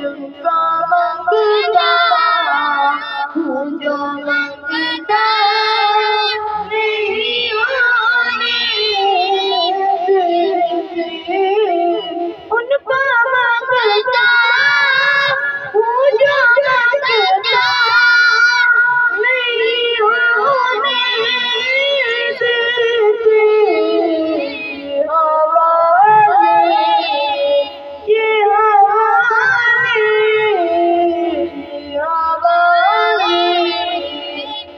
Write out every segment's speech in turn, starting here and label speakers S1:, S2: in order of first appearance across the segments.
S1: उनका मंगता हूँ जो मंगता नहीं होने देते। उनका मंगता हूँ जो मंगता नहीं होने देते।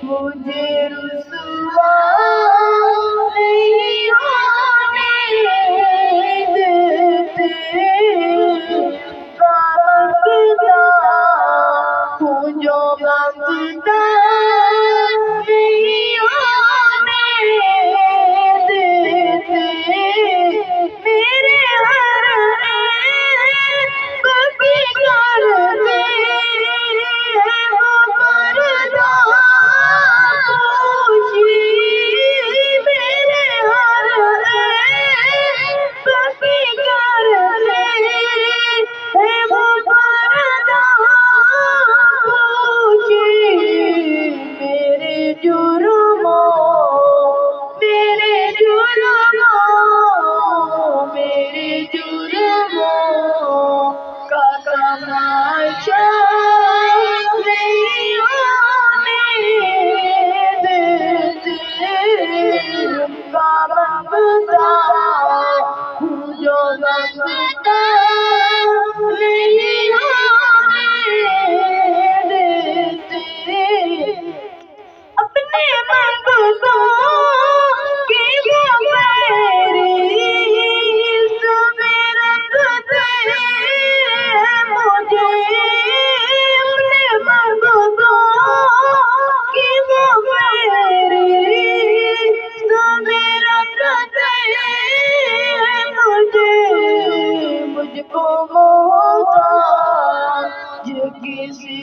S1: मुझे रुसवा नहीं होने देते। मांगता हूँ जो मांगता नहीं होने देते। मेरे हर कभी करते हो पर्दा पोशी। मेरे हर कभी करते हैं वो पर्दा पोशी। मेरे जुर्मों का तमाशा नहीं होने देते। उनका मंगता हूँ जो मंगता नहीं होने देते। अपने मंगतों की वो फहरिस्त में रखते हैं मुझे। अपने मंगतों की वो फहरिस्त में रखते हैं मुझे। मुझको मोहताज किसी